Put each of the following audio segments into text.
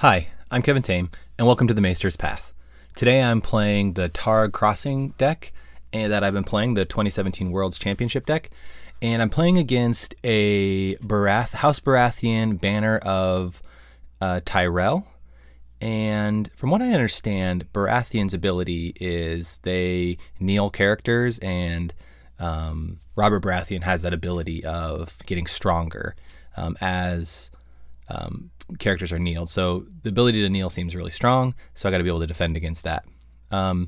Hi, I'm Kevin Tame, and welcome to the Maester's Path. Today I'm playing the Targ Crossing deck and that I've been playing, the 2017 World's Championship deck, and I'm playing against a House Baratheon banner of Tyrell. And from what I understand, Baratheon's ability is they kneel characters, and Robert Baratheon has that ability of getting stronger as characters are kneeled. So the ability to kneel seems really strong, so I got to be able to defend against that. So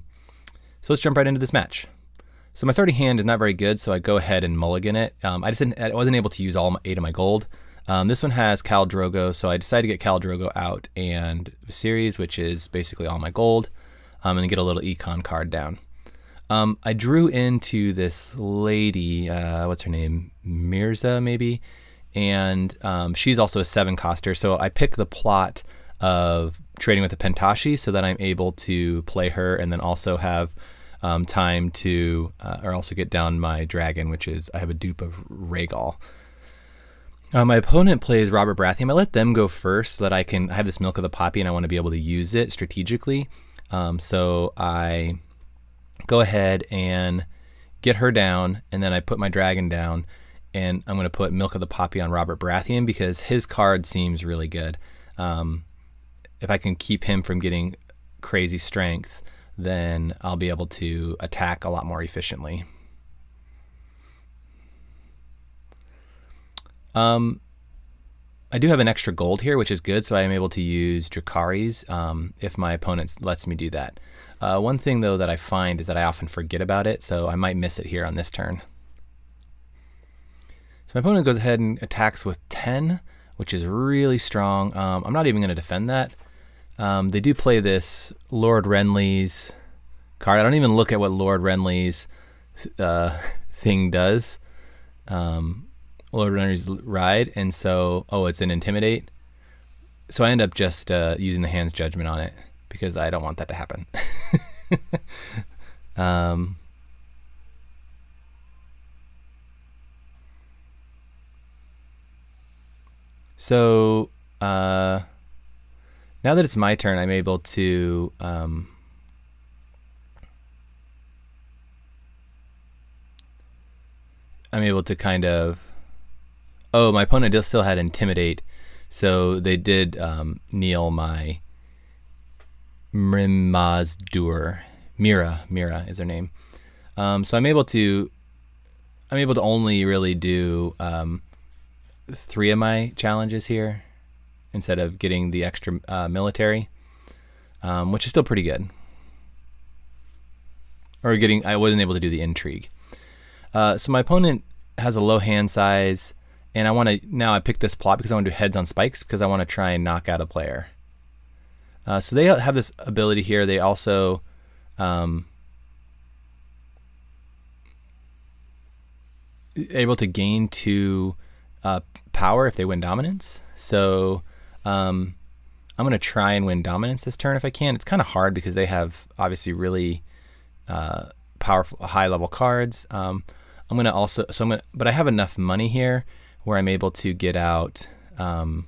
let's jump right into this match. So my starting hand is not very good, so I go ahead and mulligan it. I wasn't able to use all 8 of my gold. This one has Khal Drogo, so I decided to get Khal Drogo out and Viserys, which is basically all my gold, and get a little econ card down. I drew into this lady, what's her name? Mirza, maybe? And she's also a 7-coster, so I pick the plot of trading with the Pentashi so that I'm able to play her and then also have time to, or also get down my dragon, which is, I have a dupe of Rhaegal. My opponent plays Robert Baratheon. I let them go first so that I have this Milk of the Poppy and I want to be able to use it strategically. So I go ahead and get her down, and then I put my dragon down, and I'm going to put Milk of the Poppy on Robert Baratheon because his card seems really good. If I can keep him from getting crazy strength, then I'll be able to attack a lot more efficiently. I do have an extra gold here, which is good, so I am able to use Dracarys if my opponent lets me do that. One thing, though, that I find is that I often forget about it, so I might miss it here on this turn. So my opponent goes ahead and attacks with 10, which is really strong. I'm not even going to defend that. They do play this Lord Renly's card. I don't even look at what Lord Renly's thing does. Lord Renly's ride, and so, it's an Intimidate. So I end up just using the hand's judgment on it because I don't want that to happen. So now that it's my turn, I'm able to kind of, my opponent still had Intimidate, so they did kneel my Mrimazdur. Mira is her name. So I'm able to only really do 3 of my challenges here instead of getting the extra military, which is still pretty good. I wasn't able to do the intrigue. So my opponent has a low hand size, and I pick this plot because I want to do heads on spikes because I want to try and knock out a player. So they have this ability here. They also able to gain 2 power if they win dominance. So I'm going to try and win dominance this turn if I can. It's kind of hard because they have obviously really powerful high level cards. I'm going to also, but I have enough money here where I'm able to get out. I'm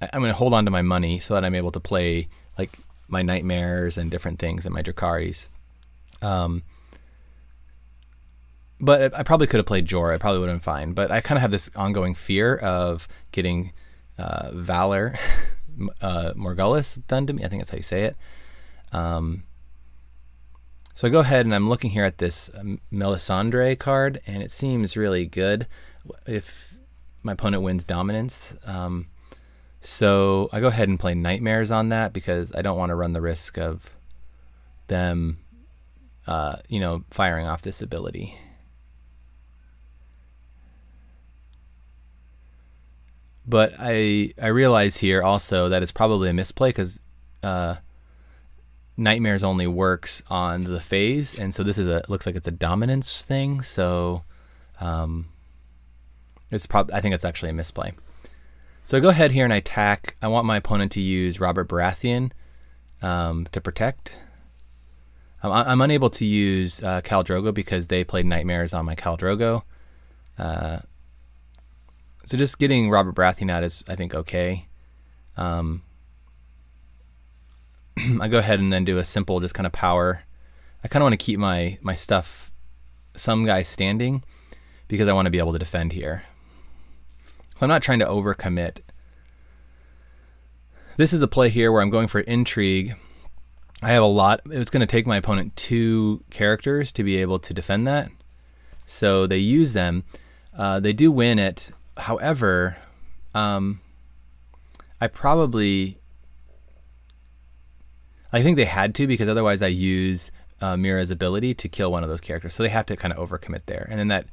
going to hold on to my money so that I'm able to play like my nightmares and different things and my Dracarys. But I probably could have played Jorah. I probably would have been fine. But I kind of have this ongoing fear of getting Valor Morgullis done to me. I think that's how you say it. So I go ahead and I'm looking here at this Melisandre card, and it seems really good if my opponent wins dominance. So I go ahead and play Nightmares on that because I don't want to run the risk of them, firing off this ability. But I realize here also that it's probably a misplay because Nightmares only works on the phase, and so this looks like it's a dominance thing. So I think it's actually a misplay. So I go ahead here and I attack. I want my opponent to use Robert Baratheon to protect. I'm unable to use Khal Drogo because they played Nightmares on my Khal Drogo. So just getting Robert Baratheon out is, I think, okay. I go ahead and then do a simple just kind of power. I kind of want to keep my stuff, some guys standing, because I want to be able to defend here. So I'm not trying to overcommit. This is a play here where I'm going for intrigue. I have a lot. It's going to take my opponent 2 characters to be able to defend that. So they use them. They do win it. However, I think they had to, because otherwise I use Mira's ability to kill one of those characters. So they have to kind of overcommit there. And then that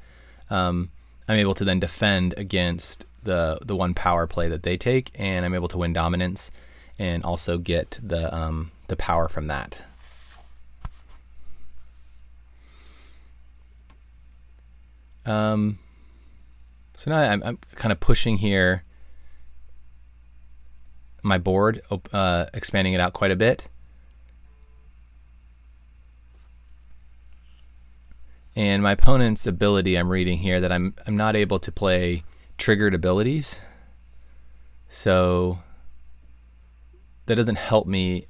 I'm able to then defend against the one power play that they take, and I'm able to win dominance and also get the power from that. So now I'm kind of pushing here my board, expanding it out quite a bit. And my opponent's ability, I'm reading here that I'm not able to play triggered abilities. So that doesn't help me.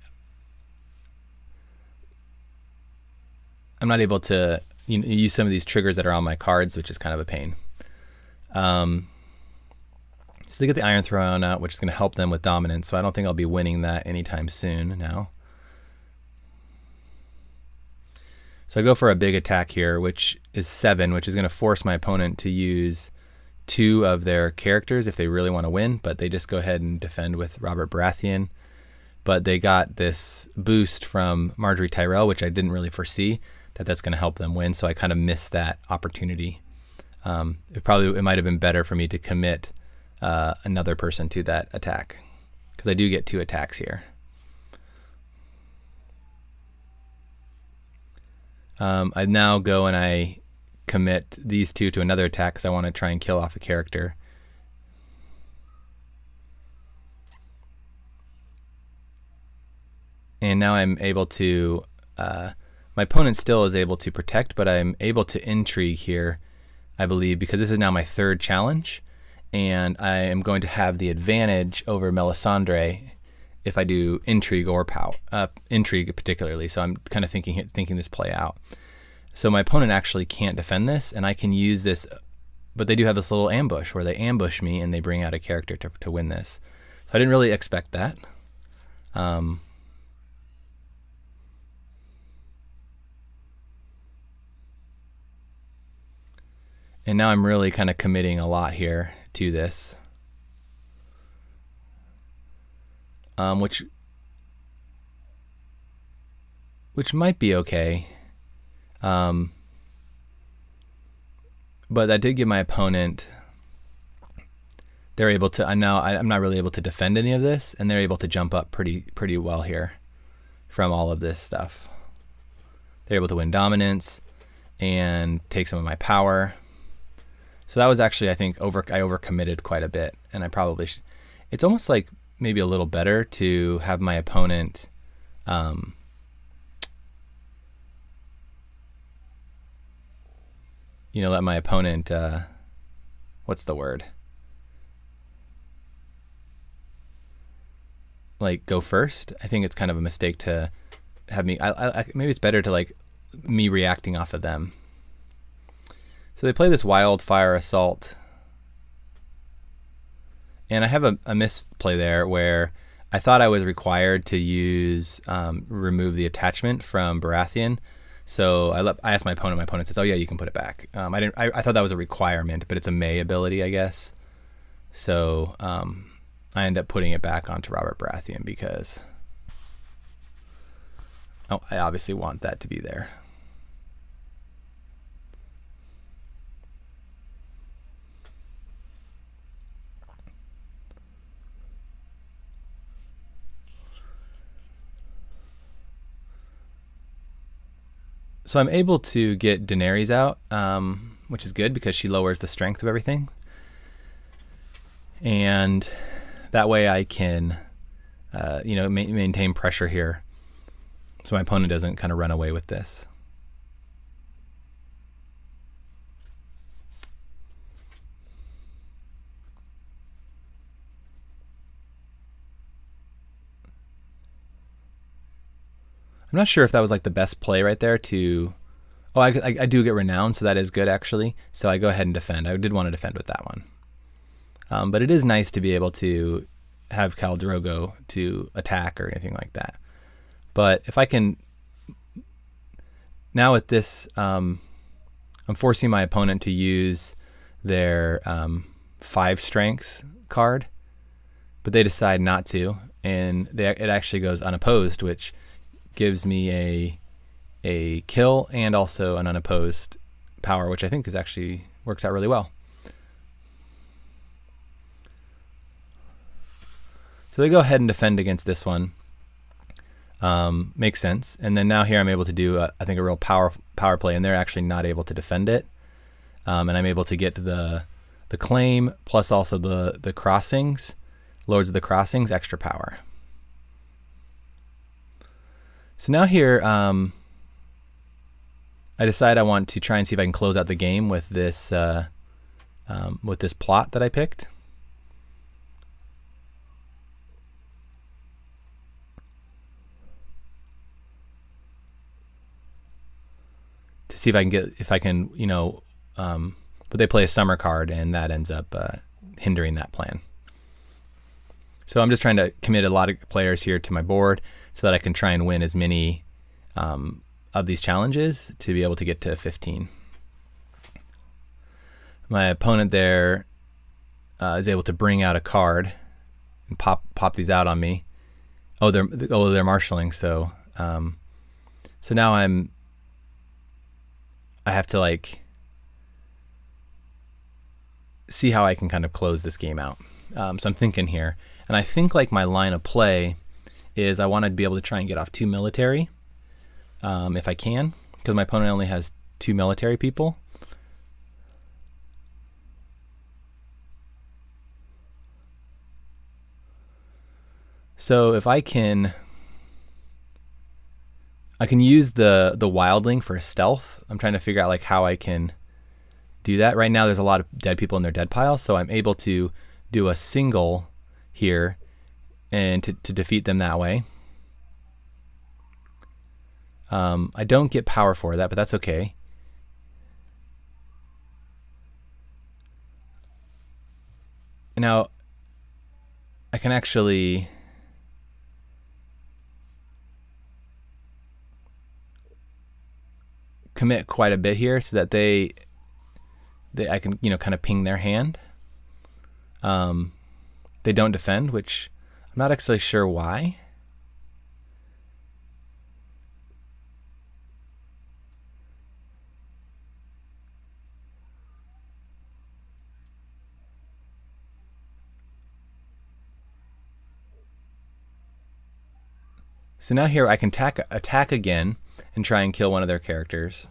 I'm not able to use some of these triggers that are on my cards, which is kind of a pain. So they get the Iron Throne out, which is going to help them with dominance. So I don't think I'll be winning that anytime soon now. So I go for a big attack here, which is 7, which is going to force my opponent to use 2 of their characters if they really want to win, but they just go ahead and defend with Robert Baratheon. But they got this boost from Marjorie Tyrell, which I didn't really foresee that's going to help them win, so I kind of missed that opportunity. It might have been better for me to commit another person to that attack, because I do get 2 attacks here. I now go and I commit these 2 to another attack because I want to try and kill off a character. And now I'm able to, my opponent still is able to protect, but I'm able to intrigue here, I believe, because this is now my 3rd challenge, and I am going to have the advantage over Melisandre if I do intrigue or intrigue particularly. So I'm kind of thinking this play out. So my opponent actually can't defend this, and I can use this, but they do have this little ambush where they ambush me and they bring out a character to win this. So I didn't really expect that. And now I'm really kind of committing a lot here to this. Which might be okay. But I did give my opponent, they're able to, I'm not really able to defend any of this, and they're able to jump up pretty well here from all of this stuff. They're able to win dominance and take some of my power. So that was actually, I think, I overcommitted quite a bit, and I probably should. It's almost like maybe a little better to have my opponent let my opponent what's the word, like, go first. I think it's kind of a mistake to have me, maybe it's better to like me reacting off of them. So they play this wildfire assault, and I have a misplay there where I thought I was required to use remove the attachment from Baratheon. So I asked my opponent. My opponent says, "Oh yeah, you can put it back." I thought that was a requirement, but it's a May ability, I guess. So I end up putting it back onto Robert Baratheon because I obviously want that to be there. So I'm able to get Daenerys out, which is good because she lowers the strength of everything. And that way I can, maintain pressure here, so my opponent doesn't kind of run away with this. I'm not sure if that was like the best play right there to... Oh, I do get renowned, so that is good actually. So I go ahead and defend. I did want to defend with that one. But it is nice to be able to have Khal Drogo to attack or anything like that. But if I can... Now with this, I'm forcing my opponent to use their 5 strength card, but they decide not to, and it actually goes unopposed, which gives me a kill and also an unopposed power, which I think is actually works out really well. So they go ahead and defend against this one. Makes sense. And then now here I'm able to do, I think, a real power play, and they're actually not able to defend it. And I'm able to get the claim plus also the crossings, Lords of the Crossings, extra power. So now here, I decide I want to try and see if I can close out the game with this plot that I picked. To see if I can, but they play a summer card, and that ends up hindering that plan. So I'm just trying to commit a lot of players here to my board so that I can try and win as many of these challenges to be able to get to 15. My opponent there is able to bring out a card and pop these out on me. Oh, they're marshaling. So now I have to like see how I can kind of close this game out. So I'm thinking here, and I think like my line of play is I want to be able to try and get off 2 military if I can, because my opponent only has 2 military people. So if I can use the wildling for a stealth. I'm trying to figure out like how I can do that. Right now there's a lot of dead people in their dead pile, so I'm able to do a single here and to defeat them that way. I don't get power for that, but that's okay. Now I can actually commit quite a bit here so that I can kind of ping their hand. They don't defend, which I'm not actually sure why. So now here I can attack again and try and kill one of their characters.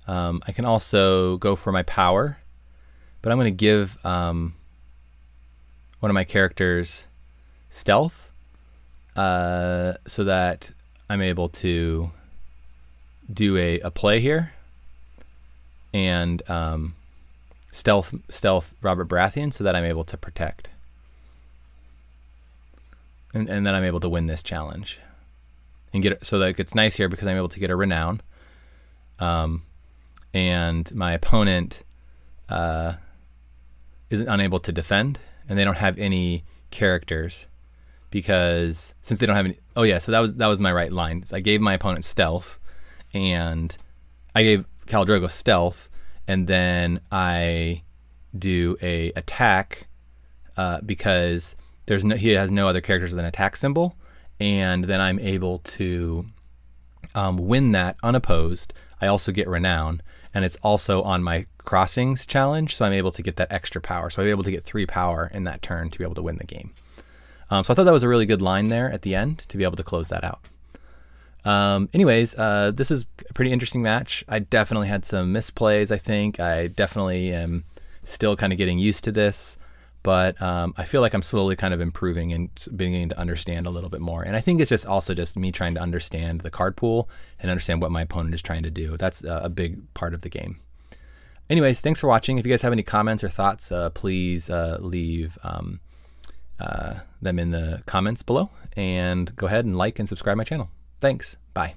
I can also go for my power, but I'm going to give one of my characters stealth so that I'm able to do a play here, and stealth Robert Baratheon so that I'm able to protect. And then I'm able to win this challenge and get it, so that it's nice here because I'm able to get a renown. And my opponent isn't unable to defend, and they don't have any characters because since they don't have any. Oh yeah, so that was my right line. So I gave my opponent stealth, and I gave Khal Drogo stealth, and then I do a attack because he has no other characters with an attack symbol, and then I'm able to win that unopposed. I also get renown, and it's also on my crossings challenge, so I'm able to get that extra power. So I'm able to get 3 power in that turn to be able to win the game. So I thought that was a really good line there at the end to be able to close that out. Anyways, this is a pretty interesting match. I definitely had some misplays, I think. I definitely am still kind of getting used to this. But I feel like I'm slowly kind of improving and beginning to understand a little bit more. And I think it's just me trying to understand the card pool and understand what my opponent is trying to do. That's a big part of the game. Anyways, thanks for watching. If you guys have any comments or thoughts, please leave them in the comments below, and go ahead and like and subscribe my channel. Thanks. Bye.